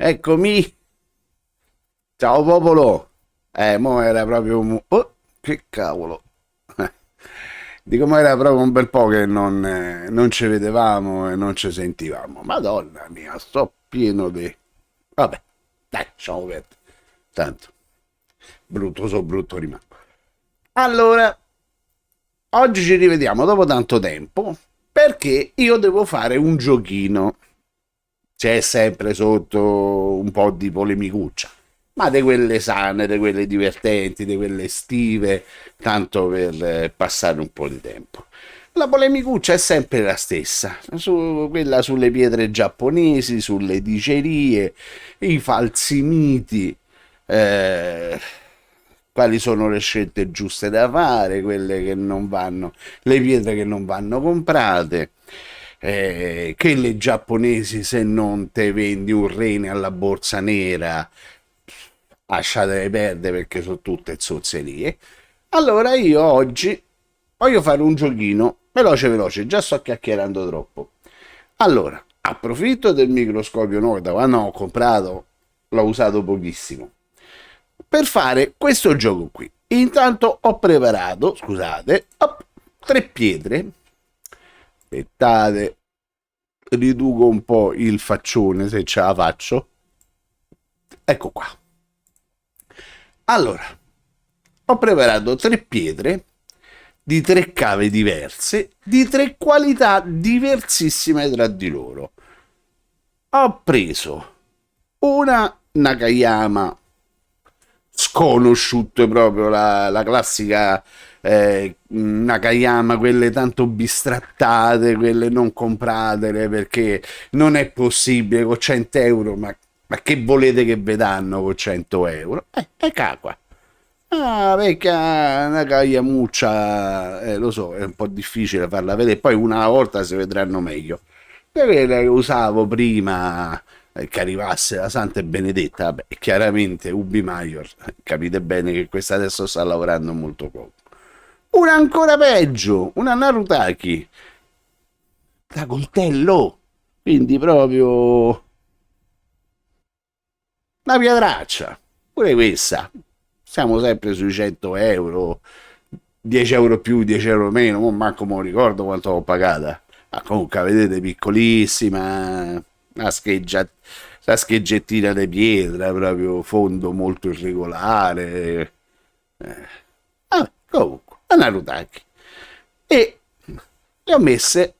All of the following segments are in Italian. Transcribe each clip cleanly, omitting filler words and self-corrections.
Eccomi, ciao popolo. Mo era proprio oh, che cavolo. Dico, ma era proprio un bel po' che non ci vedevamo e non ci sentivamo. Madonna mia, sto pieno di... Vabbè, dai, lasciamo perdere. Tanto, brutto so brutto rimango. Allora, oggi ci rivediamo dopo tanto tempo perché io devo fare un giochino. C'è sempre sotto un po' di polemicuccia, ma di quelle sane, di quelle divertenti, di quelle estive, tanto per passare un po' di tempo. La polemicuccia è sempre la stessa, quella sulle pietre giapponesi, sulle dicerie, i falsi miti, eh, quali sono le scelte giuste da fare, quelle che non vanno, le pietre che non vanno comprate, che le giapponesi se non te vendi un rene alla borsa nera lasciatele perdere perché sono tutte zozzerie. Allora io oggi voglio fare un giochino veloce veloce, già sto chiacchierando troppo. Allora, approfitto del microscopio nuovo da quando ho comprato, l'ho usato pochissimo, per fare questo gioco qui. Intanto ho preparato, scusate, tre pietre. Aspettate, riduco un po' il faccione se ce la faccio. Ecco qua. Allora, ho preparato tre pietre di tre cave diverse, di tre qualità diversissime tra di loro. Ho preso una Nakayama sconosciute, proprio la classica Nakayama, quelle tanto bistrattate, quelle non compratele perché non è possibile con 100 euro, ma che volete che ve danno con 100 euro? Qua. Ah, vecchia Nakayamuccia, lo so, è un po' difficile farla vedere, poi una alla volta si vedranno meglio. Quella che usavo prima, che arrivasse la Santa e Benedetta, vabbè, chiaramente Ubi Maior, capite bene che questa adesso sta lavorando molto poco. Una ancora peggio, una Narutaki, da coltello, quindi proprio una pietraccia, pure questa. Siamo sempre sui 100 euro, 10 euro più, 10 euro meno, non manco me lo ricordo quanto l'ho pagata. Ma comunque vedete piccolissima, la scheggettina di pietra, proprio fondo molto irregolare. Comunque, la Narutaki. E le ho messe,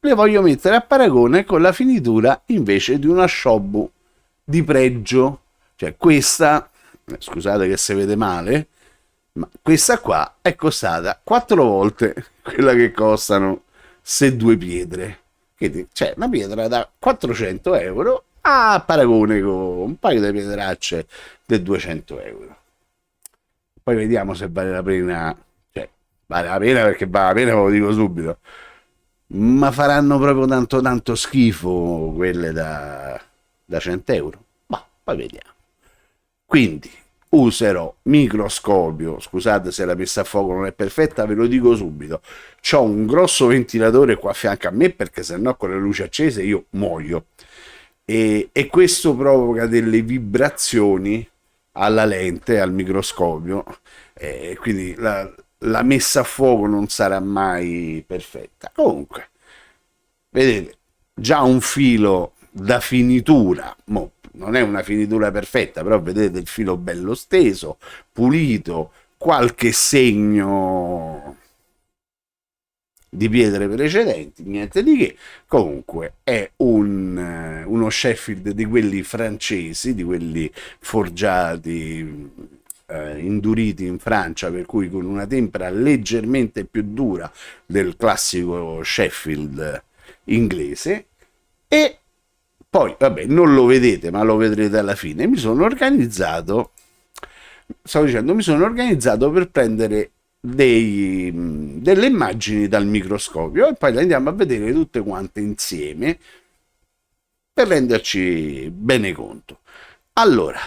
le voglio mettere a paragone con la finitura invece di una Shobu di pregio. Cioè questa, scusate che si vede male, ma questa qua è costata 4 volte quella che costano se due pietre. Quindi c'è una pietra da 400 euro a paragone con un paio di pietracce di 200 euro. Poi vediamo se vale la pena, cioè vale la pena perché vale la pena, ve lo dico subito, ma faranno proprio tanto tanto schifo quelle da 100 euro? Ma poi vediamo. Quindi userò microscopio, scusate se la messa a fuoco non è perfetta, ve lo dico subito. C'ho un grosso ventilatore qua a fianco a me perché sennò con le luci accese io muoio. E questo provoca delle vibrazioni alla lente, al microscopio, quindi la messa a fuoco non sarà mai perfetta. Comunque, vedete, già un filo da finitura, non è una finitura perfetta, però vedete il filo bello steso, pulito, qualche segno di pietre precedenti, niente di che. Comunque è uno Sheffield di quelli francesi, di quelli forgiati, induriti in Francia, per cui con una tempera leggermente più dura del classico Sheffield inglese. E poi, vabbè, non lo vedete, ma lo vedrete alla fine. Mi sono organizzato, stavo dicendo, mi sono organizzato per prendere delle immagini dal microscopio e poi le andiamo a vedere tutte quante insieme per renderci bene conto. Allora,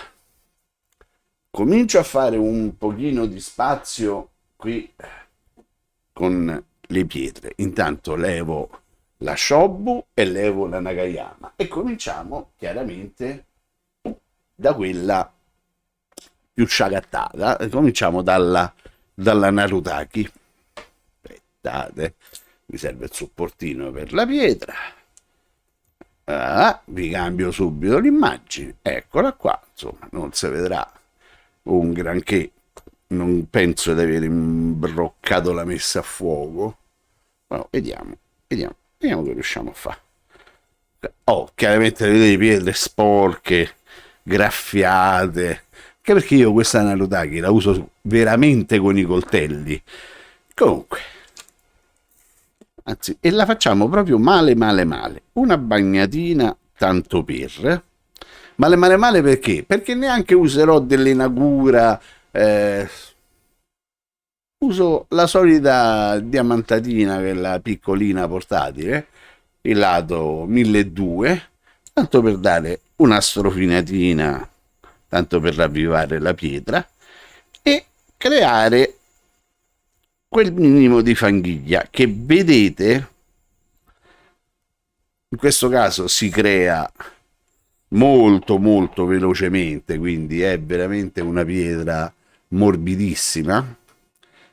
comincio a fare un pochino di spazio qui con le pietre. Intanto levo la Shobu e levo la Nagayama e cominciamo chiaramente da quella più sciagattata. Cominciamo dalla Narutaki. Aspettate, mi serve il supportino per la pietra. Vi cambio subito l'immagine, eccola qua. Insomma, non si vedrà un granché, non penso di aver imbroccato la messa a fuoco. Però vediamo che riusciamo a fare. Chiaramente vedete le pietre sporche, graffiate, anche perché io questa Narutaki la uso veramente con i coltelli. Comunque, anzi, e la facciamo proprio male. Una bagnatina tanto per. Male perché? Perché neanche userò dell'Enagura, uso la solita diamantatina, quella piccolina portatile, il lato 1200, tanto per dare una strofinatina, tanto per ravvivare la pietra e creare quel minimo di fanghiglia che vedete in questo caso si crea molto velocemente, quindi è veramente una pietra morbidissima.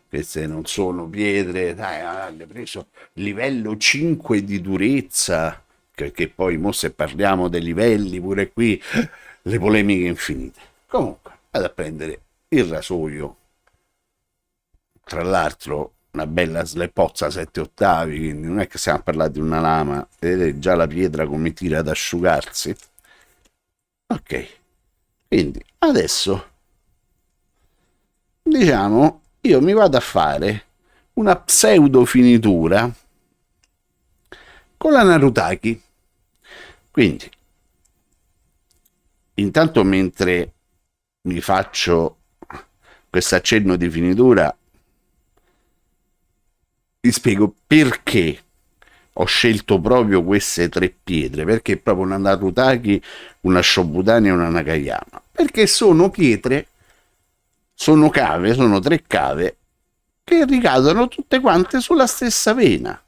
Queste non sono pietre, dai, hanno preso livello 5 di durezza, perché poi mo se parliamo dei livelli pure qui le polemiche infinite. Comunque vado a prendere il rasoio, tra l'altro una bella sleppozza 7 ottavi, quindi non è che stiamo a parlare di una lama. Vedete già la pietra come tira ad asciugarsi. Ok, quindi adesso diciamo io mi vado a fare una pseudo finitura con la Narutaki. Quindi intanto mentre mi faccio questo accenno di finitura vi spiego perché ho scelto proprio queste tre pietre, perché proprio una Narutaki, una Shobutani e una Nakayama, perché sono pietre, sono cave, sono tre cave che ricadono tutte quante sulla stessa vena,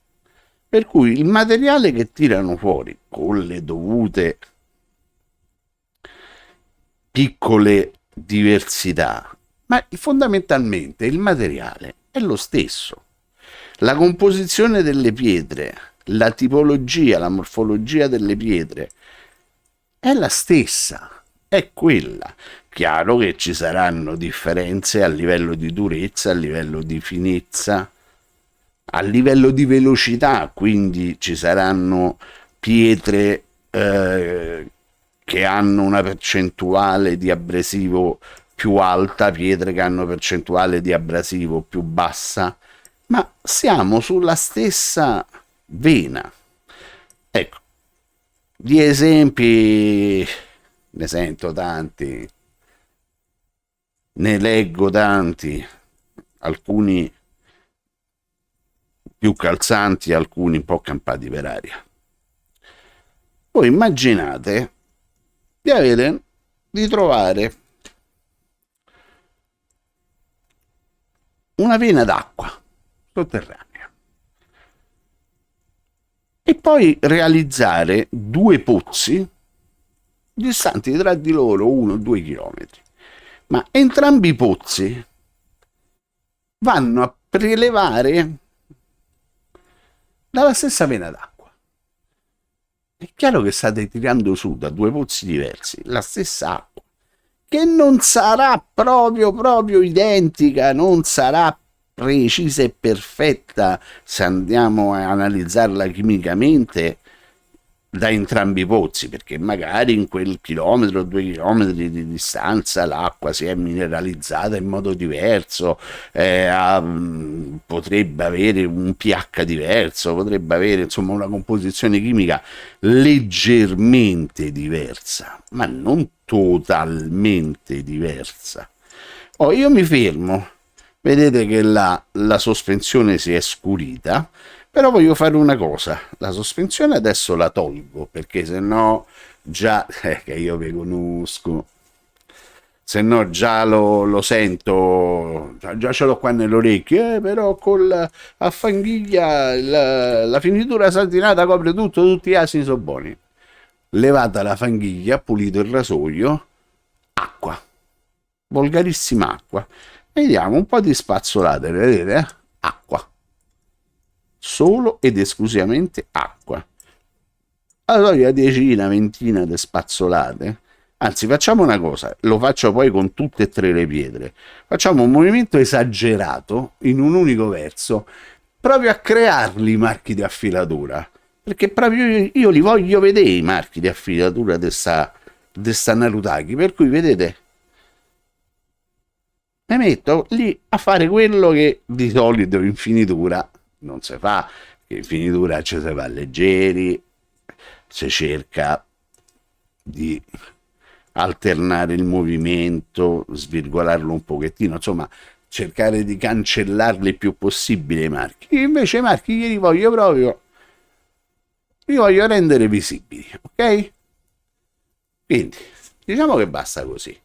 per cui il materiale che tirano fuori con le dovute piccole diversità, ma fondamentalmente il materiale è lo stesso. La composizione delle pietre, la tipologia, la morfologia delle pietre è la stessa, è quella. Chiaro che ci saranno differenze a livello di durezza, a livello di finezza, a livello di velocità, quindi ci saranno pietre che hanno una percentuale di abrasivo più alta, pietre che hanno percentuale di abrasivo più bassa, ma siamo sulla stessa vena. Ecco, di esempi ne sento tanti, ne leggo tanti, alcuni più calzanti, alcuni un po' campati per aria. Voi immaginate di trovare una vena d'acqua sotterranea e poi realizzare due pozzi distanti tra di loro 1-2 chilometri, ma entrambi i pozzi vanno a prelevare dalla stessa vena d'acqua. È chiaro che state tirando su da due pozzi diversi la stessa acqua, che non sarà proprio identica, non sarà precisa e perfetta se andiamo a analizzarla chimicamente da entrambi i pozzi, perché magari in quel chilometro o 2 chilometri di distanza l'acqua si è mineralizzata in modo diverso, potrebbe avere un pH diverso, potrebbe avere insomma una composizione chimica leggermente diversa, ma non totalmente diversa. Io mi fermo, vedete che la sospensione si è scurita, però voglio fare una cosa, la sospensione adesso la tolgo, perché se no già, che io vi conosco, se no già lo sento, già ce l'ho qua nelle orecchie, però a fanghiglia la finitura satinata copre tutto, tutti gli asini sono buoni. Levata la fanghiglia, pulito il rasoio, acqua, volgarissima acqua. Vediamo un po' di spazzolate, vedete? Acqua, solo ed esclusivamente acqua. Allora una decina, ventina di spazzolate. Anzi, facciamo una cosa, lo faccio poi con tutte e tre le pietre. Facciamo un movimento esagerato in un unico verso, proprio a crearli i marchi di affilatura. Perché proprio io li voglio vedere i marchi di affilatura di sta Narutaki. Per cui, vedete, mi metto lì a fare quello che di solito in finitura non si fa, che in finitura ci si va leggeri, si cerca di alternare il movimento, svirgolarlo un pochettino, insomma cercare di cancellarli il più possibile i marchi. Invece i marchi io li voglio proprio, li voglio rendere visibili, ok? Quindi diciamo che basta così.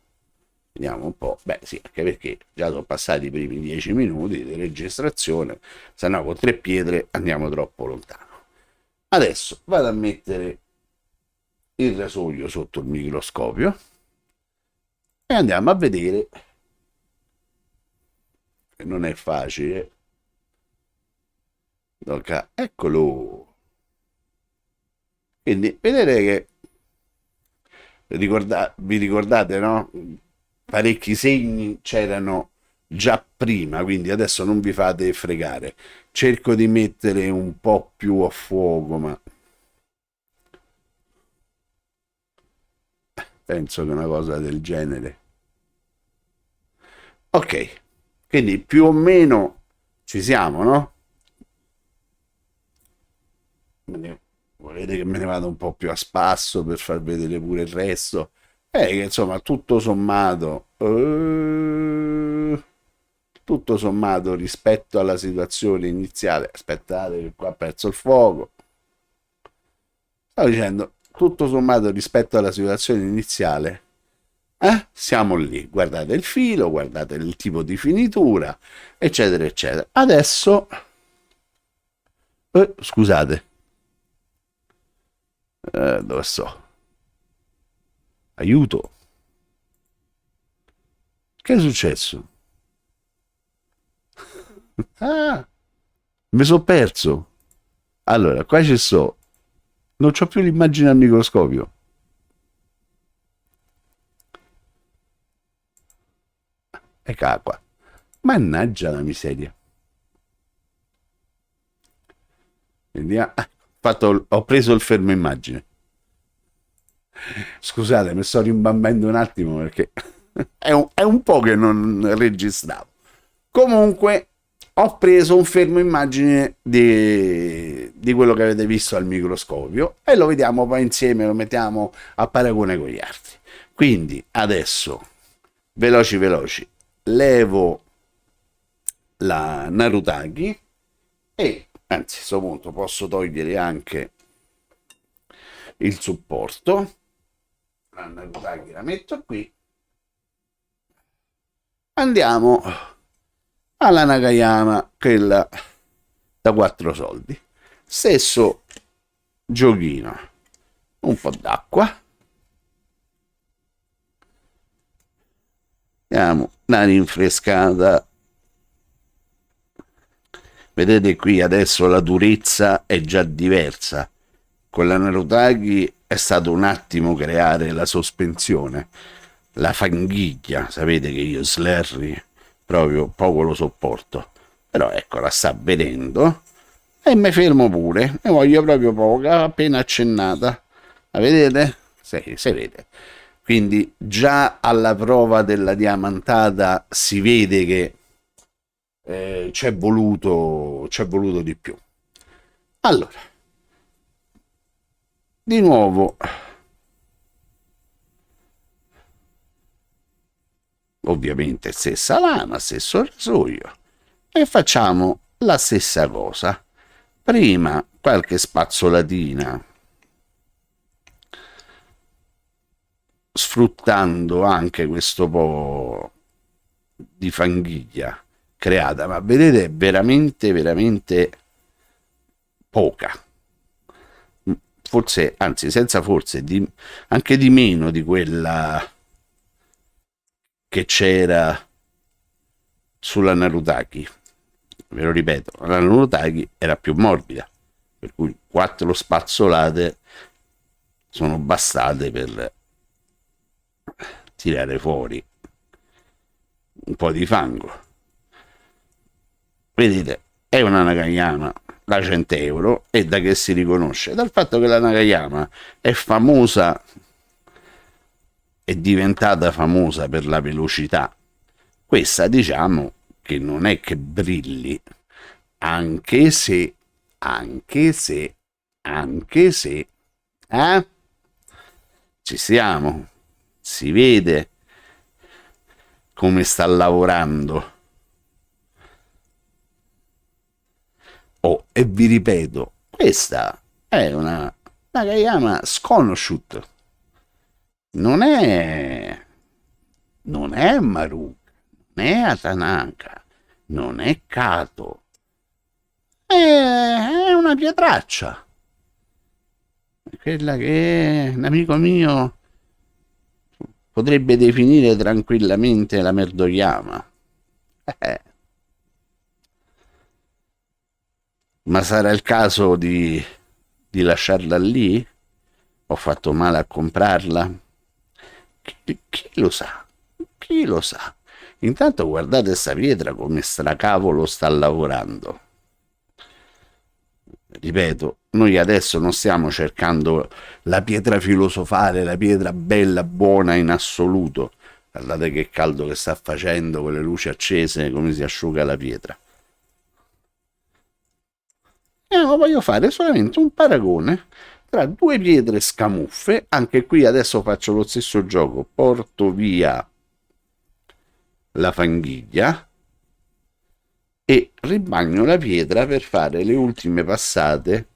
Vediamo un po', beh sì, anche perché già sono passati i primi 10 minuti di registrazione, se no con tre pietre andiamo troppo lontano. Adesso vado a mettere il rasoio sotto il microscopio e andiamo a vedere, che non è facile. Eccolo. Quindi vedete che vi ricordate, no? Parecchi segni c'erano già prima, quindi adesso non vi fate fregare. Cerco di mettere un po' più a fuoco, ma penso che una cosa del genere. Ok, quindi più o meno ci siamo, no? Volete che me ne vada un po' più a spasso per far vedere pure il resto? Che insomma, tutto sommato rispetto alla situazione iniziale, aspettate che qua ho perso il fuoco, stavo dicendo, tutto sommato rispetto alla situazione iniziale, siamo lì, guardate il filo, guardate il tipo di finitura, eccetera, eccetera. Adesso, scusate, dove sto? Aiuto, che è successo? Ah, mi sono perso. Allora, qua ci sto. Non c'ho più l'immagine al microscopio. Eccola qua. Mannaggia la miseria. Vediamo. Ho preso il fermo immagine. Scusate, mi sto rimbambendo un attimo perché è un po' che non registravo. Comunque, ho preso un fermo immagine di quello che avete visto al microscopio e lo vediamo poi insieme, lo mettiamo a paragone con gli altri. Quindi adesso, veloci veloci, levo la Narutaki e anzi a questo punto posso togliere anche il supporto. La Narutaki la metto qui. Andiamo alla Nakayama, quella da 4 soldi. Stesso giochino, un po' d'acqua, diamo una rinfrescata. Vedete qui adesso la durezza è già diversa. Con la Narutaki è stato un attimo creare la sospensione, la fanghiglia. Sapete che io Slurry proprio poco lo sopporto, però ecco, la sta vedendo e mi fermo pure, ne voglio proprio poca, appena accennata. La vedete? Sì, si vede. Quindi già alla prova della diamantata si vede che c'è voluto di più. Allora, di nuovo, ovviamente stessa lama, stesso rasoio, e facciamo la stessa cosa. Prima qualche spazzolatina, sfruttando anche questo po' di fanghiglia creata, ma vedete è veramente veramente poca, forse, anzi senza forse, anche di meno di quella che c'era sulla Narutaki. Ve lo ripeto, la Narutaki era più morbida, per cui 4 spazzolate sono bastate per tirare fuori un po' di fango. Vedete, è una Nakayama da 100 euro, e da che si riconosce? Dal fatto che la Nakayama è famosa, è diventata famosa per la velocità. Questa diciamo che non è che brilli, anche se, ci siamo, si vede come sta lavorando. Oh, e vi ripeto, questa è una Nakayama sconosciuta, non è Maruka, non è Atanaka, non è Kato, è una pietraccia, quella che un amico mio potrebbe definire tranquillamente la Merdoyama. Ma sarà il caso di lasciarla lì? Ho fatto male a comprarla? Chi lo sa? Chi lo sa? Intanto guardate sta pietra come stracavolo sta lavorando. Ripeto, noi adesso non stiamo cercando la pietra filosofale, la pietra bella, buona in assoluto. Guardate che caldo che sta facendo con le luci accese, come si asciuga la pietra. Voglio fare solamente un paragone tra 2 pietre scamuffe. Anche qui adesso faccio lo stesso gioco, porto via la fanghiglia e ribagno la pietra per fare le ultime passate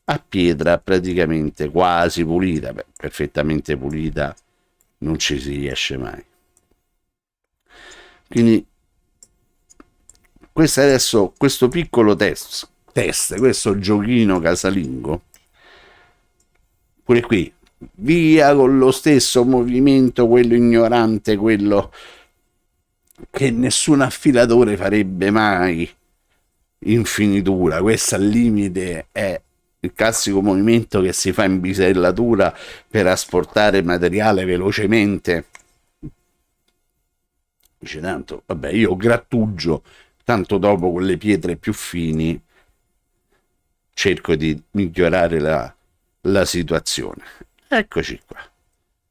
a pietra praticamente quasi pulita. Beh, perfettamente pulita non ci si riesce mai. Quindi questo adesso, questo piccolo test, questo giochino casalingo, pure qui, via con lo stesso movimento, quello ignorante, quello che nessun affilatore farebbe mai in finitura. Questo al limite è il classico movimento che si fa in bisellatura per asportare materiale velocemente. Dice tanto, vabbè, io grattugio, tanto dopo con le pietre più fini cerco di migliorare la situazione. Eccoci qua.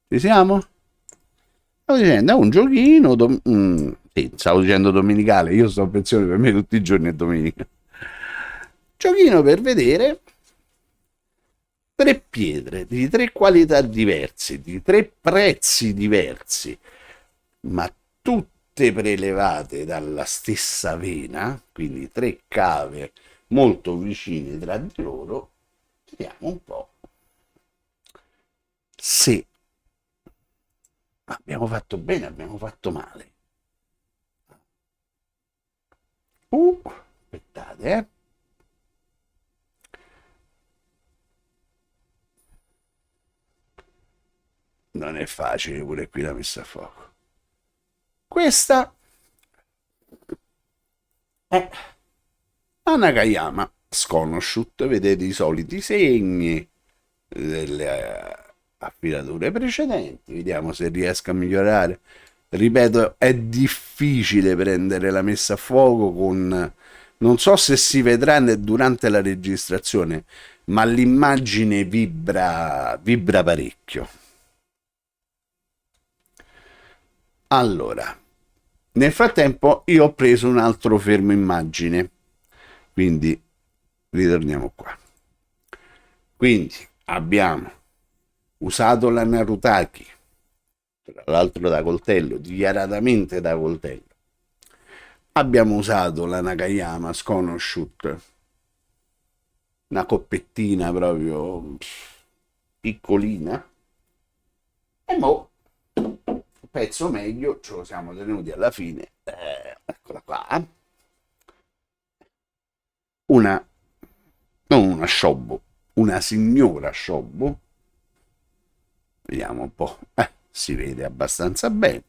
Ci siamo? Stavo dicendo, è un giochino, sì, stavo dicendo domenicale, io sto a pensione, per me tutti i giorni è domenica. Giochino per vedere 3 pietre di 3 qualità diverse, di 3 prezzi diversi, ma tutte prelevate dalla stessa vena, quindi 3 cave molto vicine tra di loro. Vediamo un po' se abbiamo fatto bene, abbiamo fatto male. Aspettate, non è facile pure qui la messa a fuoco. Questa è la Nakayama sconosciuta, vedete i soliti segni delle affilature precedenti. Vediamo se riesco a migliorare. Ripeto, è difficile prendere la messa a fuoco con... Non so se si vedrà durante la registrazione, ma l'immagine vibra parecchio. Allora, nel frattempo io ho preso un altro fermo immagine, quindi ritorniamo qua. Quindi abbiamo usato la Narutaki, tra l'altro da coltello, dichiaratamente da coltello. Abbiamo usato la Nakayama sconosciuta, una coppettina proprio piccolina, e mo' il pezzo meglio ce lo siamo tenuti alla fine. Eccola qua, non una Shobo, una signora Shobo. Vediamo un po', si vede abbastanza bene.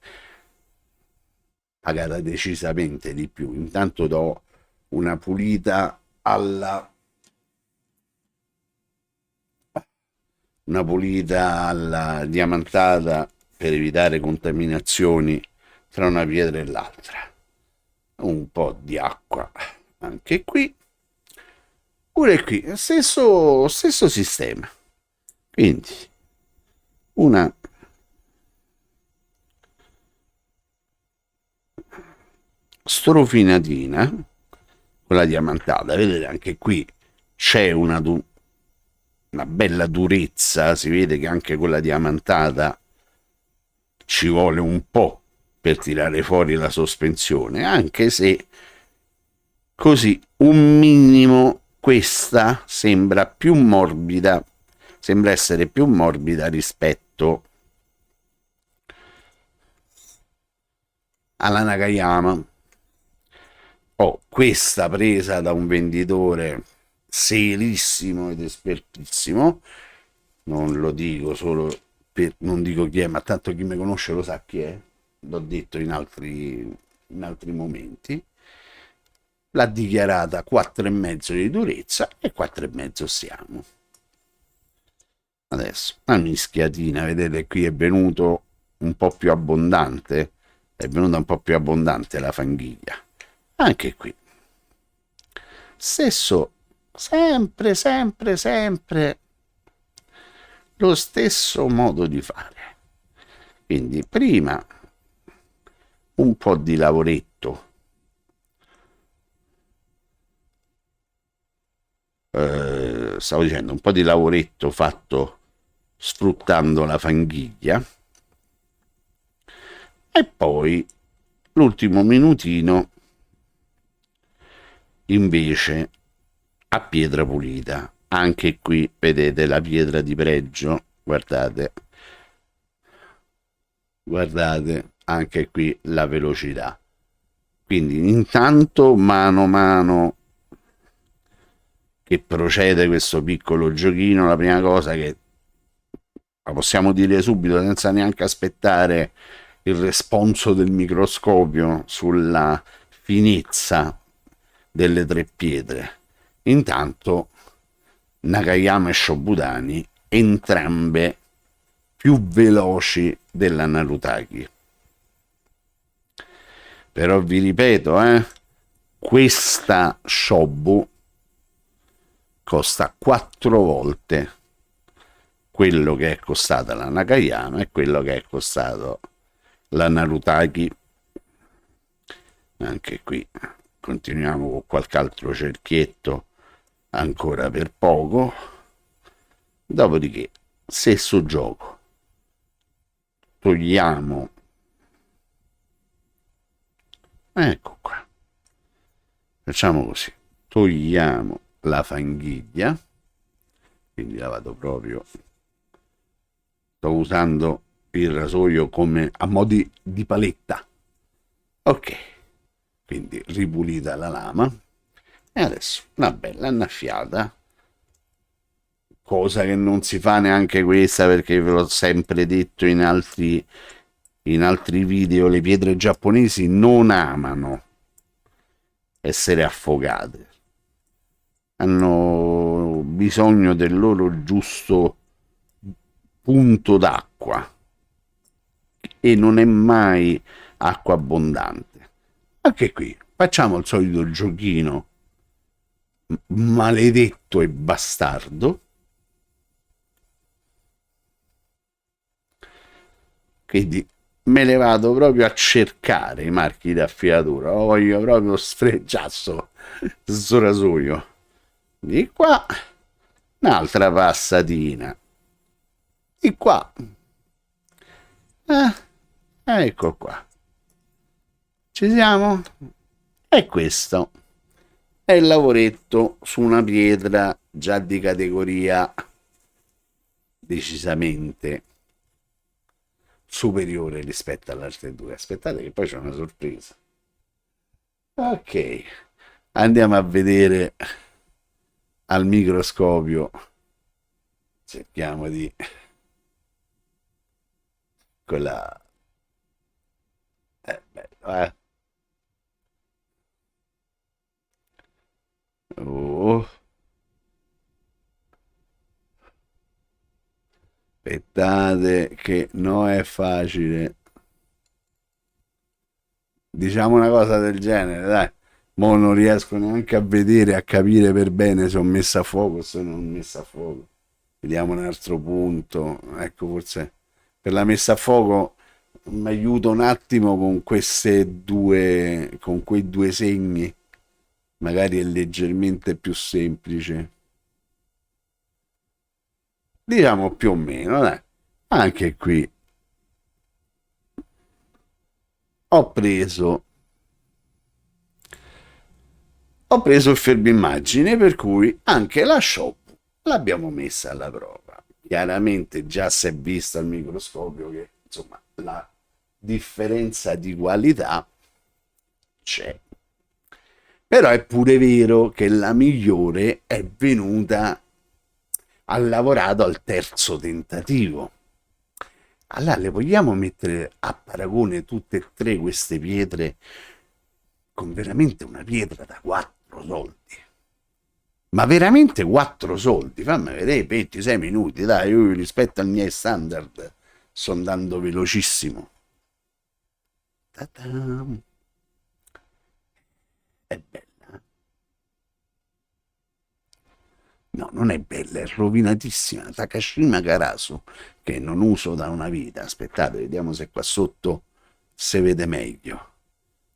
pagata decisamente di più. Intanto do una pulita alla diamantata per evitare contaminazioni tra una pietra e l'altra. Un po' di acqua anche qui, pure qui, stesso sistema. Quindi una strofinatina con la diamantata, vedete anche qui c'è una bella durezza, si vede che anche con la diamantata ci vuole un po' per tirare fuori la sospensione, anche se così un minimo questa sembra più morbida, sembra essere più morbida rispetto alla Nakayama. Questa presa da un venditore serissimo ed espertissimo, non lo dico solo non dico chi è, ma tanto chi mi conosce lo sa chi è, l'ho detto in altri momenti, l'ha dichiarata 4,5 di durezza e 4,5 siamo. Adesso una mischiatina, vedete qui è venuto un po' più abbondante, è venuta un po' più abbondante la fanghiglia. Anche qui stesso, sempre lo stesso modo di fare. Quindi prima un po' di lavoretto stavo dicendo, un po' di lavoretto fatto sfruttando la fanghiglia e poi l'ultimo minutino invece a pietra pulita. Anche qui vedete la pietra di pregio, guardate anche qui la velocità. Quindi intanto mano a mano che procede questo piccolo giochino, la prima cosa che la possiamo dire subito senza neanche aspettare il responso del microscopio sulla finezza delle tre pietre. Intanto Nakayama e Shobutani, entrambe più veloci della Narutaki. Però vi ripeto, questa Shobu costa 4 volte quello che è costata la Nakayama e quello che è costato la Narutaki. Anche qui continuiamo con qualche altro cerchietto ancora per poco, dopodiché stesso gioco, togliamo, ecco qua, facciamo così, togliamo la fanghiglia, quindi la vado proprio, sto usando il rasoio come a mo' di paletta, ok, quindi ripulita la lama e adesso una bella annaffiata, cosa che non si fa neanche questa perché ve l'ho sempre detto in altri video, le pietre giapponesi non amano essere affogate, hanno bisogno del loro giusto punto d'acqua e non è mai acqua abbondante. Anche qui facciamo il solito giochino maledetto e bastardo, quindi me ne vado proprio a cercare i marchi di affilatura, lo voglio proprio sfregiasso sto rasoio. Di qua un'altra passatina, di qua, ecco qua, ci siamo. E questo è il lavoretto su una pietra già di categoria decisamente superiore rispetto alle altre due. Aspettate che poi c'è una sorpresa. Ok, andiamo a vedere al microscopio, cerchiamo di quella bello, Aspettate che non è facile. Diciamo una cosa del genere, dai. Mo' non riesco neanche a vedere, a capire per bene se ho messo a fuoco o se non ho messo a fuoco. Vediamo un altro punto. Ecco, forse per la messa a fuoco mi aiuto un attimo con queste due, con quei due segni. Magari è leggermente più semplice. Diciamo più o meno, dai. Anche qui ho preso ho preso il fermo immagine per cui anche la shop l'abbiamo messa alla prova. Chiaramente già si è visto al microscopio che insomma la differenza di qualità c'è. Però è pure vero che la migliore è venuta, ha lavorato al terzo tentativo. Allora le vogliamo mettere a paragone tutte e tre queste pietre con veramente una pietra da 4 soldi? Ma veramente 4 soldi? Fammi vedere 26 minuti, dai, io rispetto ai miei standard sto andando velocissimo. Ta-ta. È bella? No, non è bella, è rovinatissima. Takashima Karasu, che non uso da una vita. Aspettate, vediamo se qua sotto si vede meglio.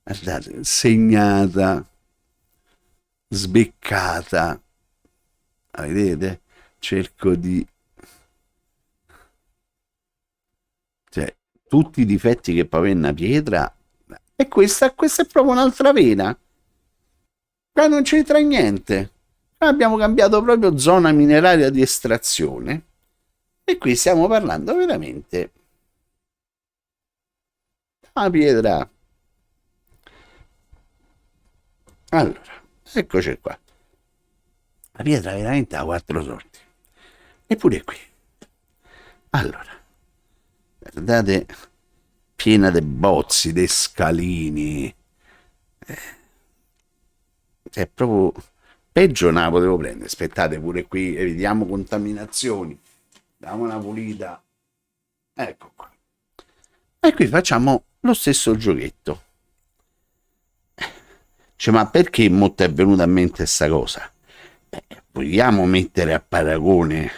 Guardate, segnata, sbeccata. Ah, vedete? Cerco di... Cioè, tutti i difetti che può avere una pietra. E questa è proprio un'altra vena. Qua non c'entra niente. Abbiamo cambiato proprio zona mineraria di estrazione. E qui stiamo parlando veramente di una pietra. Allora, eccoci qua. La pietra veramente ha 4 sorti. Eppure qui. Allora, guardate, piena di bozzi, di scalini. Cioè, proprio peggio non la potevo prendere. Aspettate, pure qui, evitiamo contaminazioni. Diamo una pulita. Ecco qua. E qui facciamo lo stesso giochetto. Cioè, ma perché mo ti è venuta a mente questa cosa? Vogliamo mettere a paragone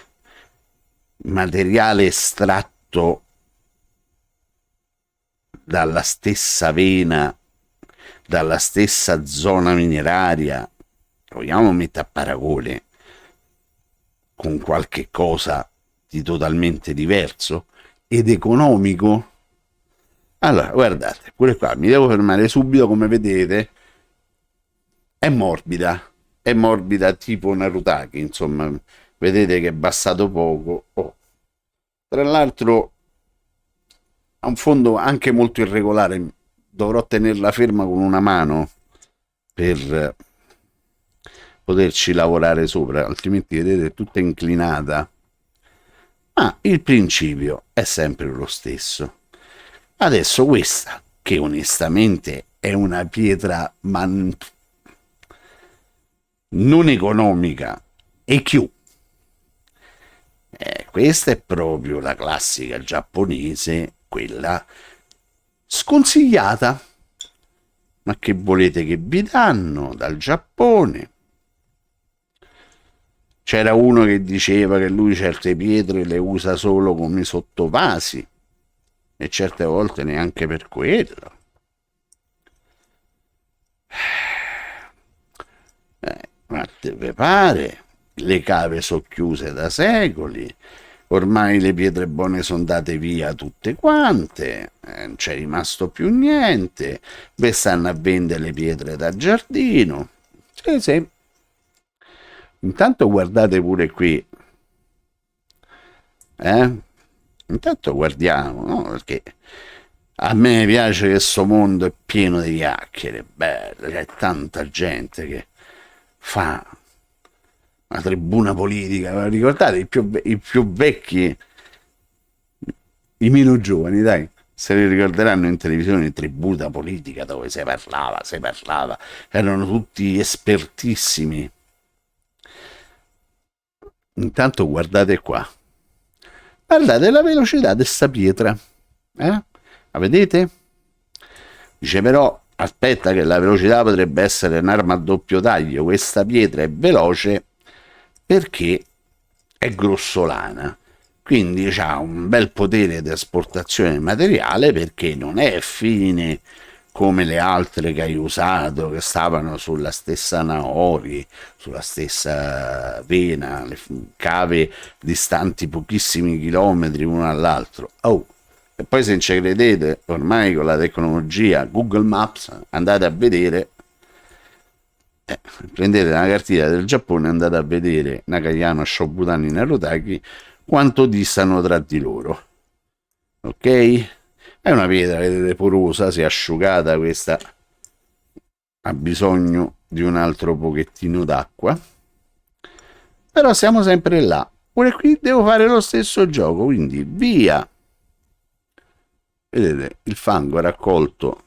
materiale estratto dalla stessa vena, dalla stessa zona mineraria, vogliamo mettere a paragone con qualche cosa di totalmente diverso ed economico? Allora, guardate, pure qua mi devo fermare subito, come vedete, è morbida tipo Narutaki, insomma, vedete che è bastato poco. Oh. Tra l'altro ha un fondo anche molto irregolare, dovrò tenerla ferma con una mano per poterci lavorare sopra, altrimenti vedete è tutta inclinata. Ma il principio è sempre lo stesso. Adesso questa, che onestamente è una pietra non economica, e più. Questa è proprio la classica giapponese, quella sconsigliata. Ma che volete che vi danno dal Giappone? C'era uno che diceva che lui certe pietre le usa solo come sottovasi e certe volte neanche per quello. Ma te pare? Le cave sono chiuse da secoli, ormai le pietre buone sono andate via tutte quante, non c'è rimasto più niente, ve stanno a vendere le pietre da giardino. Sì, sì. Intanto guardate pure qui, eh? Intanto guardiamo, no? Perché a me piace che sto mondo è pieno di chiacchiere, bello, c'è tanta gente che fa una tribuna politica, ricordate i più vecchi, i meno giovani, dai, se li ricorderanno in televisione, tribuna politica dove si parlava, erano tutti espertissimi. Intanto guardate qua, Guardate la velocità di sta pietra. La vedete? Dice però, aspetta che la velocità potrebbe essere un'arma a doppio taglio. Questa pietra è veloce perché è grossolana. Quindi ha un bel potere di esportazione del materiale perché non è fine come le altre che hai usato, che stavano sulla stessa Naori, sulla stessa vena, le cave distanti pochissimi chilometri uno dall'altro. Oh, e poi se non ci credete, ormai con la tecnologia Google Maps andate a vedere, prendete una cartina del Giappone e andate a vedere Nakayama, Shobutani e Narutaki quanto distano tra di loro. Ok? È una pietra, vedete, porosa, si è asciugata, questa ha bisogno di un altro pochettino d'acqua. Però siamo sempre là. Ora qui devo fare lo stesso gioco, quindi via. Vedete, il fango è raccolto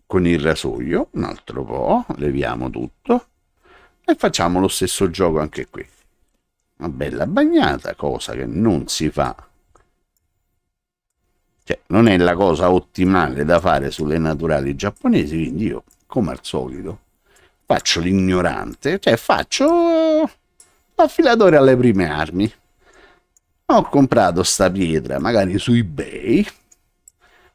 con il rasoio, un altro po', leviamo tutto e facciamo lo stesso gioco anche qui. Una bella bagnata, cosa che non si fa, cioè non è la cosa ottimale da fare sulle naturali giapponesi, quindi io, come al solito, faccio l'ignorante, cioè faccio l'affilatore alle prime armi. Ho comprato sta pietra magari su eBay.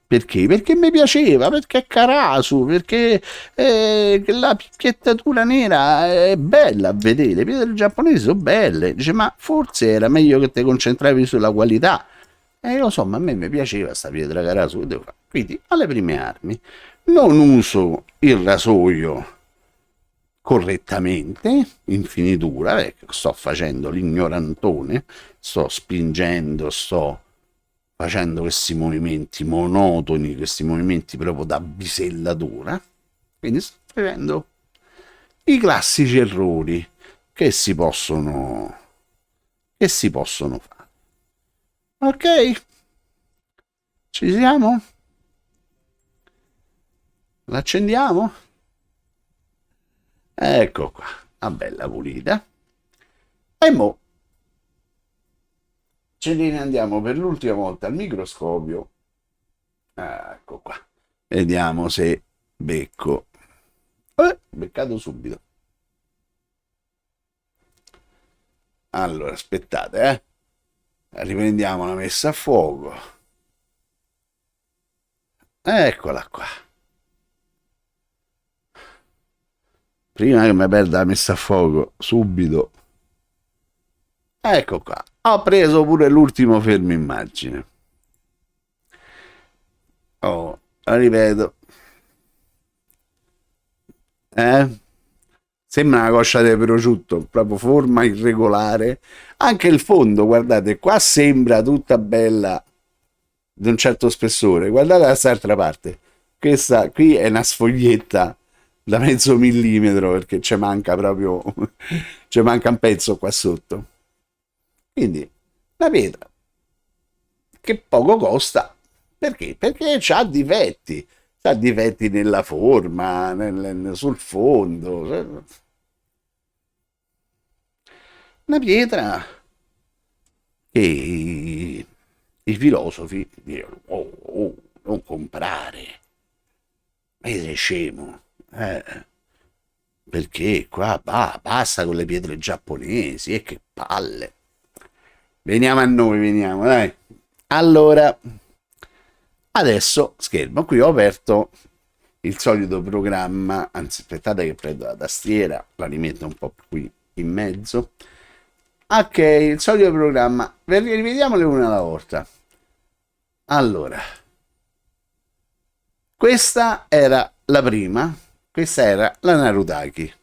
Perché? Perché mi piaceva, perché è Karasu, perché la picchiettatura nera è bella a vedere, le pietre giapponesi sono belle. Dice, ma forse era meglio che ti concentravi sulla qualità. E lo so, ma a me mi piaceva sta pietra Karasu, che devo fare? Quindi, alle prime armi, non uso il rasoio correttamente, in finitura, perché sto facendo l'ignorantone, sto spingendo, sto facendo questi movimenti monotoni, questi movimenti proprio da bisellatura. Quindi sto facendo i classici errori che si possono fare. Ok? Ci siamo? L'accendiamo? Ecco qua, una bella pulita. E mo ce ne andiamo per l'ultima volta al microscopio. Ecco qua. Vediamo se becco. Beccato subito. Allora, aspettate, riprendiamo la messa a fuoco. Eccola qua. Prima che mi perda la messa a fuoco, subito. Ecco qua. Ho preso pure l'ultimo fermo immagine. Oh, ripeto. Sembra una coscia di prosciutto, proprio forma irregolare. Anche il fondo, guardate, qua sembra tutta bella di un certo spessore. Guardate da quest'altra parte. Questa qui è una sfoglietta da mezzo millimetro perché ci manca proprio, ci manca un pezzo qua sotto. Quindi la pietra che poco costa, perché? Perché ha difetti nella forma, sul fondo. Una pietra che i filosofi dicono, non comprare, ma sei scemo, perché qua basta con le pietre giapponesi, e che palle. Veniamo a noi, veniamo, dai. Allora, adesso schermo, qui ho aperto il solito programma, anzi aspettate che prendo la tastiera, la rimetto un po' qui in mezzo. Ok, il solito programma, rivediamole una alla volta. Allora, questa era la prima, questa era la Narutaki,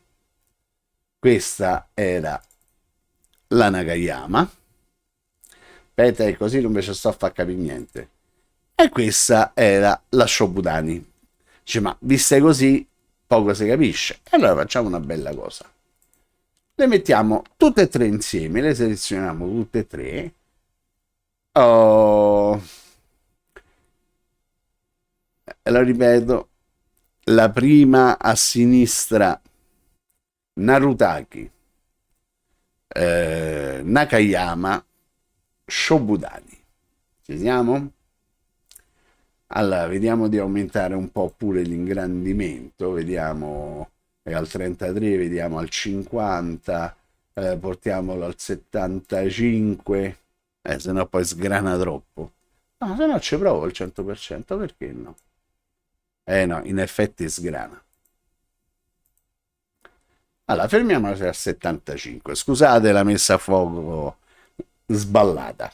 questa era la Nakayama, aspetta che così non mi ci sto a far capire niente, e questa era la Shobutani. Dice, ma viste così poco si capisce, e allora facciamo una bella cosa, le mettiamo tutte e tre insieme, le selezioniamo tutte e tre. Oh, lo ripeto, la prima a sinistra Narutaki, Nakayama, Shobudani. Ci siamo? Allora, vediamo di aumentare un po' pure l'ingrandimento, vediamo è al 33, vediamo al 50, portiamolo al 75, se no poi sgrana troppo. No, se no ci provo al 100%, perché no? No, in effetti sgrana. Allora, fermiamoci al 75. Scusate la messa a fuoco sballata.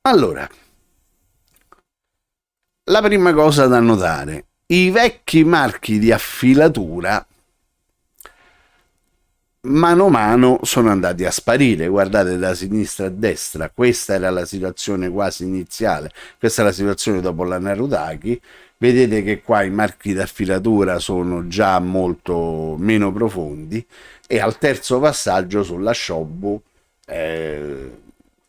Allora, la prima cosa da notare, i vecchi marchi di affilatura mano a mano sono andati a sparire. Guardate da sinistra a destra, questa era la situazione quasi iniziale, questa è la situazione dopo la Narutaki. Vedete che qua i marchi d'affilatura sono già molto meno profondi, e al terzo passaggio sulla Shobu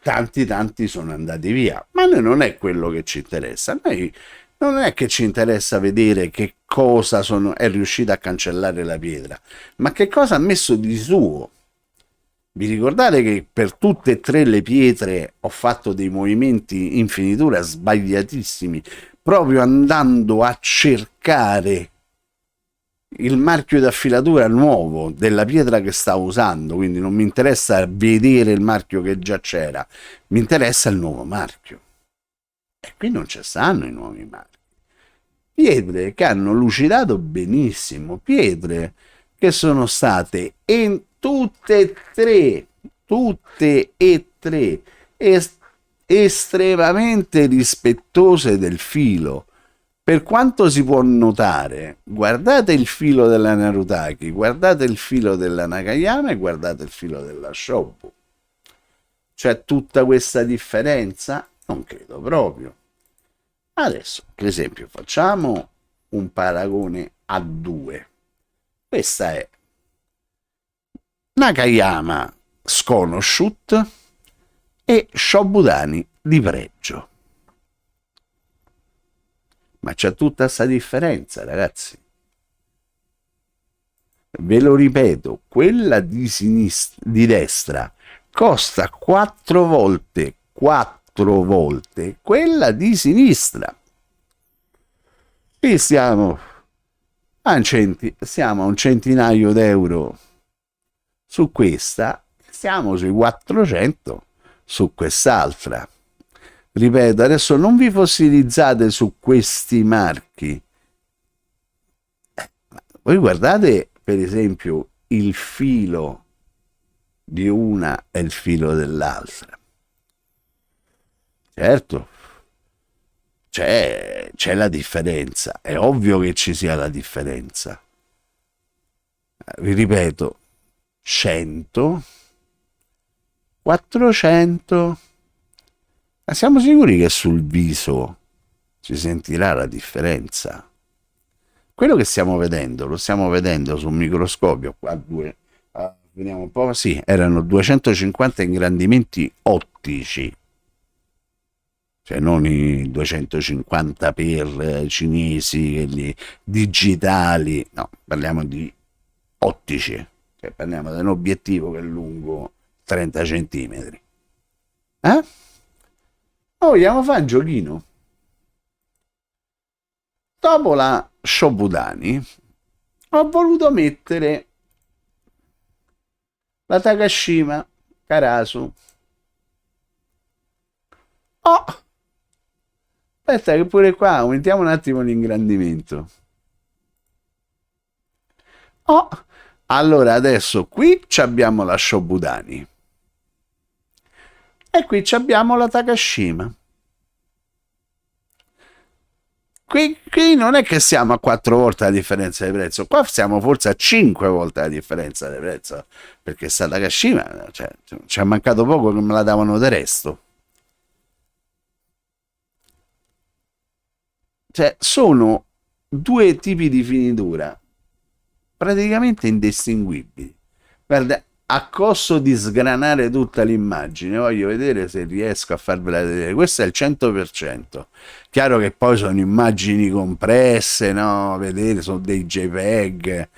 tanti sono andati via, ma a noi non è quello che ci interessa. A noi non è che ci interessa vedere che cosa è riuscita a cancellare la pietra, ma che cosa ha messo di suo. Vi ricordate che per tutte e tre le pietre ho fatto dei movimenti in finitura sbagliatissimi, proprio andando a cercare il marchio d'affilatura nuovo della pietra che stavo usando. Quindi non mi interessa vedere il marchio che già c'era, mi interessa il nuovo marchio. E qui non ci stanno i nuovi marchi. Pietre che hanno lucidato benissimo, pietre che sono state in tutte e tre estremamente rispettose del filo. Per quanto si può notare, guardate il filo della Narutaki, guardate il filo della Nakayama e guardate il filo della Shobu. C'è tutta questa differenza? Non credo proprio. Adesso, per esempio, facciamo un paragone a due. Questa è Nakayama sconosciut e Shobudani di pregio. Ma c'è tutta questa differenza, ragazzi. Ve lo ripeto, quella di destra costa 4 volte quella di sinistra. Qui siamo a un centinaio d'euro su questa, siamo sui 400 su quest'altra. Ripeto, adesso non vi fossilizzate su questi marchi. Voi guardate per esempio il filo di una e il filo dell'altra. Certo, c'è la differenza, è ovvio che ci sia la differenza. Vi ripeto, 100, 400, ma siamo sicuri che sul viso si sentirà la differenza? Quello che stiamo vedendo, lo stiamo vedendo su un microscopio, qua vediamo un po', sì, erano 250 ingrandimenti ottici, cioè non i 250 per cinesi, quelli digitali, no, parliamo di ottici, cioè parliamo di un obiettivo che è lungo 30 centimetri. Vogliamo fare un giochino? Dopo la Shobudani ho voluto mettere la Takashima Karasu. Aspetta che pure qua aumentiamo un attimo l'ingrandimento. Allora adesso qui abbiamo la Shobudani e qui abbiamo la Takashima. Qui non è che siamo a 4 volte la differenza di prezzo, qua siamo forse a 5 volte la differenza di prezzo, perché sta Takashima, cioè, ci è mancato poco che me la davano del resto. Cioè, sono due tipi di finitura praticamente indistinguibili. Guarda, a costo di sgranare tutta l'immagine, voglio vedere se riesco a farvela vedere. Questo è il 100%. Chiaro che poi sono immagini compresse, no? Vedete, sono dei JPEG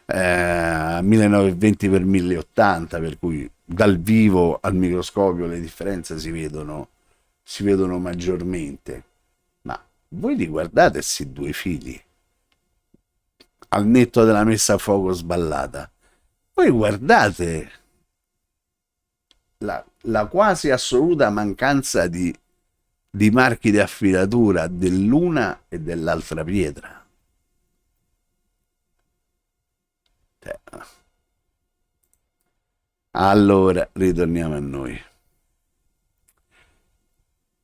1920x1080, per cui dal vivo al microscopio le differenze si vedono maggiormente. Ma voi li guardate questi due fili al netto della messa a fuoco sballata? Voi guardate la quasi assoluta mancanza di marchi di affilatura dell'una e dell'altra pietra. Cioè, allora, ritorniamo a noi.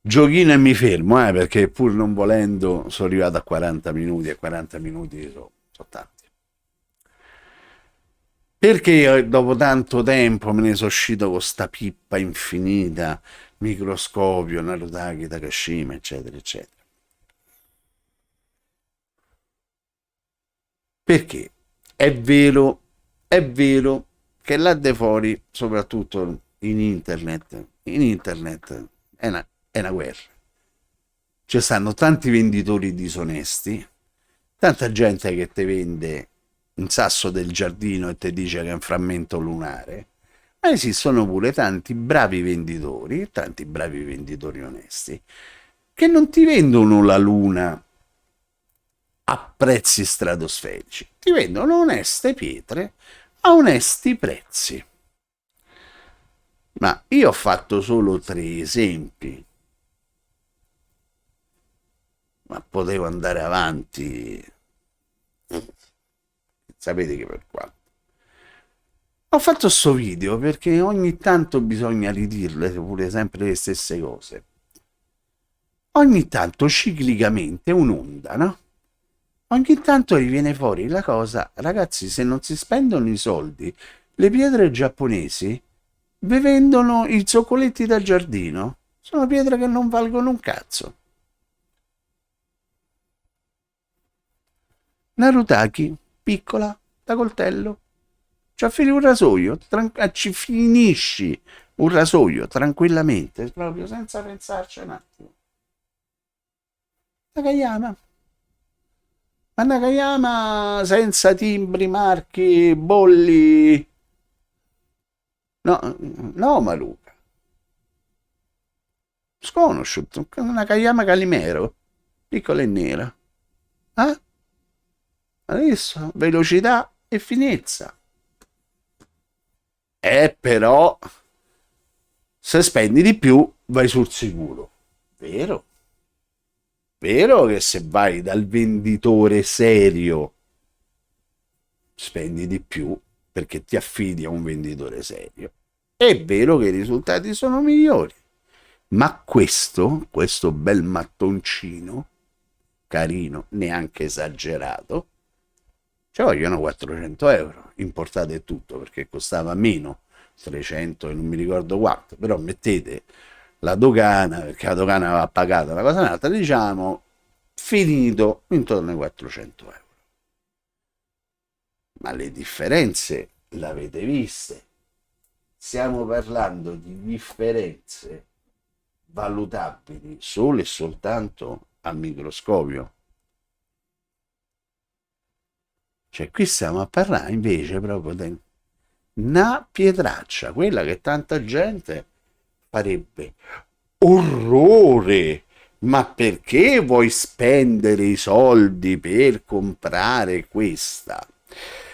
Giochino e mi fermo, perché pur non volendo sono arrivato a 40 minuti e 40 minuti sono tanti. Perché io dopo tanto tempo me ne sono uscito con sta pippa infinita, microscopio, Narutaki, Takashima, eccetera, eccetera. Perché è vero che là de fuori, soprattutto in internet è una guerra. Ci stanno tanti venditori disonesti, tanta gente che ti vende un sasso del giardino e ti dice che è un frammento lunare, ma esistono pure tanti bravi venditori onesti, che non ti vendono la luna a prezzi stratosferici, ti vendono oneste pietre a onesti prezzi. Ma io ho fatto solo tre esempi, ma potevo andare avanti, sapete che per quanto. Ho fatto sto video perché ogni tanto bisogna ridirle pure sempre le stesse cose. Ogni tanto ciclicamente un'onda, no? Ogni tanto riviene fuori la cosa, ragazzi, se non si spendono i soldi, le pietre giapponesi vi vendono i zoccoletti da giardino. Sono pietre che non valgono un cazzo. Narutaki, piccola, da coltello. Ci affili un rasoio, ci finisci un rasoio tranquillamente, proprio senza pensarci un attimo. Nakayama. Ma Nakayama senza timbri, marchi, bolli. No, no, Maluca. Sconosciuto. Nakayama Calimero. Piccola e nera. Eh? Adesso velocità e finezza. Però se spendi di più vai sul sicuro. Vero? Vero che se vai dal venditore serio spendi di più perché ti affidi a un venditore serio. È vero che i risultati sono migliori. Ma questo bel mattoncino, carino, neanche esagerato, ci vogliono 400 euro, importate tutto perché costava meno, 300 e non mi ricordo quanto, però mettete la dogana, perché la dogana va pagata, una cosa un'altra, diciamo, finito intorno ai 400 euro. Ma le differenze l'avete viste? Stiamo parlando di differenze valutabili solo e soltanto al microscopio. Cioè, qui stiamo a parlare invece proprio di una pietraccia, quella che tanta gente farebbe orrore. Ma perché vuoi spendere i soldi per comprare questa?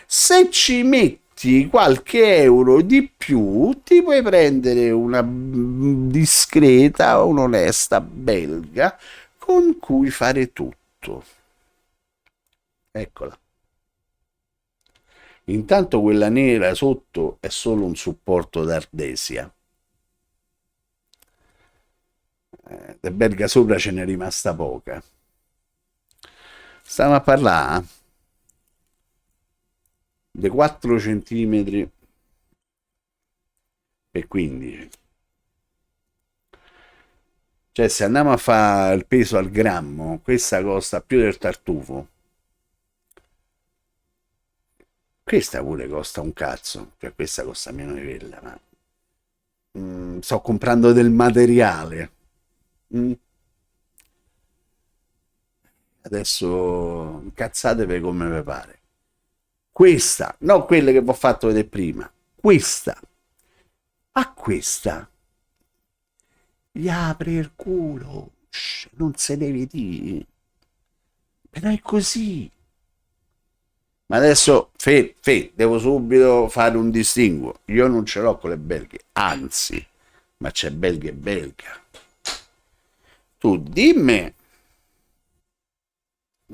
Se ci metti qualche euro di più, ti puoi prendere una discreta, un'onesta belga con cui fare tutto. Eccola. Intanto quella nera sotto è solo un supporto d'ardesia. De belga sopra ce n'è rimasta poca. Stiamo a parlare di 4 cm e 15. Cioè, se andiamo a fare il peso al grammo, questa costa più del tartufo. Questa pure costa un cazzo, cioè questa costa meno di quella, ma sto comprando del materiale. Mm. Adesso cazzatevi come vi pare. Questa, non quelle che vi ho fatto vedere prima, questa A questa gli apre il culo, non se ne vedi, però è così. Ma adesso, devo subito fare un distinguo. Io non ce l'ho con le belghe, anzi, ma c'è belga e belga. Tu dimmi,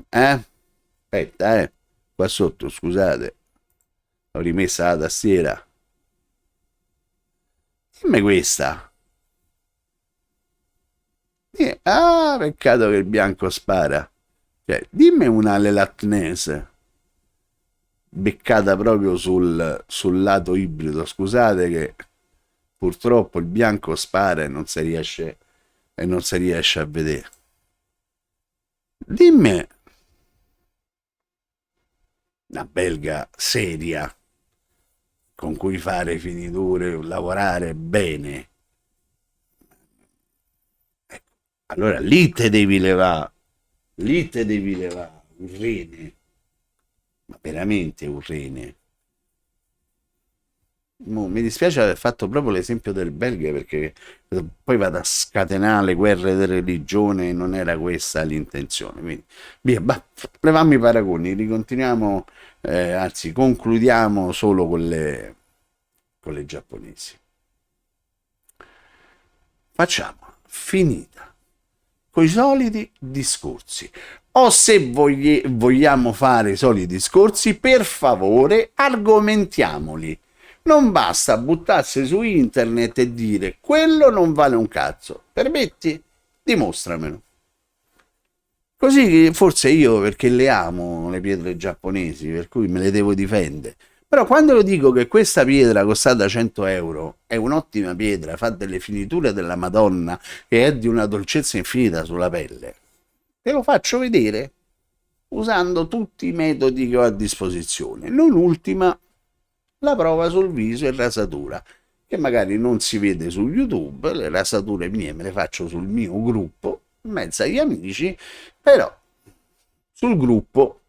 aspetta, qua sotto, scusate, ho rimessa la tastiera. Dimmi questa. Ah, peccato che il bianco spara. Cioè, dimmi una lelatnese beccata proprio sul lato ibrido. Scusate che purtroppo il bianco spara e non si riesce a vedere. Dimmi una belga seria con cui fare finiture, lavorare bene. Ecco, allora lì te devi levare, un rene, ma veramente un rene. Mi dispiace aver fatto proprio l'esempio del Belgio perché poi vado a scatenare le guerre di religione e non era questa l'intenzione. Quindi, via, levammo i paragoni, ricontinuiamo, anzi concludiamo solo con le giapponesi. Facciamo finita con i soliti discorsi. O se vogliamo fare i soliti discorsi, per favore argomentiamoli. Non basta buttarsi su internet e dire quello non vale un cazzo. Permetti? Dimostramelo. Così forse io, perché le amo le pietre giapponesi, per cui me le devo difendere. Però quando io dico che questa pietra costata 100 euro è un'ottima pietra, fa delle finiture della Madonna e è di una dolcezza infinita sulla pelle, te lo faccio vedere usando tutti i metodi che ho a disposizione. Non ultima la prova sul viso e rasatura, che magari non si vede su YouTube. Le rasature mie me le faccio sul mio gruppo, in mezzo agli amici, però sul gruppo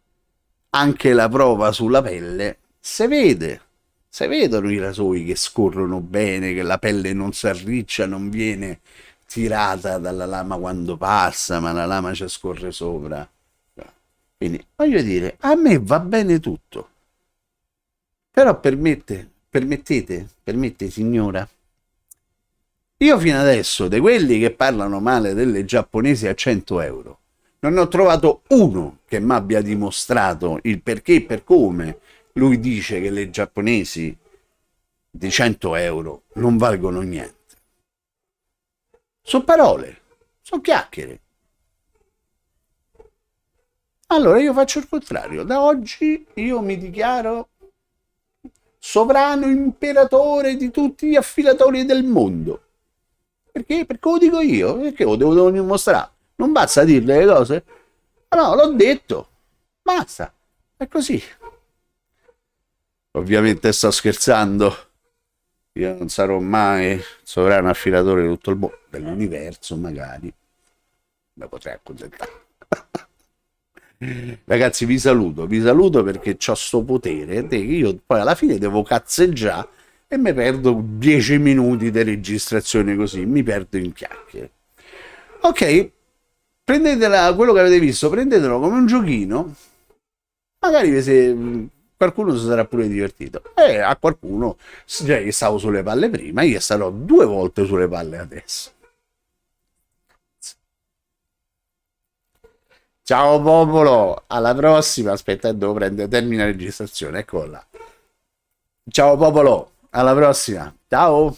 anche la prova sulla pelle si vede. Si vedono i rasoi che scorrono bene, che la pelle non si arriccia, non viene tirata dalla lama quando passa, ma la lama ci scorre sopra. Quindi voglio dire, a me va bene tutto. Però permette signora, io fino adesso, di quelli che parlano male delle giapponesi a 100 euro, non ne ho trovato uno che mi abbia dimostrato il perché e per come lui dice che le giapponesi di 100 euro non valgono niente. Sono parole, sono chiacchiere. Allora io faccio il contrario. Da oggi io mi dichiaro sovrano imperatore di tutti gli affilatori del mondo. Perché? Perché lo dico io? Perché lo devo dimostrare? Non basta dirle le cose? Ma no, l'ho detto. Basta. È così. Ovviamente sto scherzando. Io non sarò mai sovrano affilatore di tutto il mondo, dell'universo magari. Me potrei accontentare. Ragazzi, vi saluto perché ho sto potere che io poi alla fine devo cazzeggiare e mi perdo 10 minuti di registrazione così, mi perdo in chiacchiere. Ok, prendetela, quello che avete visto, prendetelo come un giochino, magari se qualcuno si sarà pure divertito e a qualcuno, cioè, che stavo sulle palle prima, io starò 2 volte sulle palle adesso. Ciao popolo, alla prossima. Aspetta, devo prendere termina la registrazione, eccola. Ciao popolo, alla prossima. Ciao.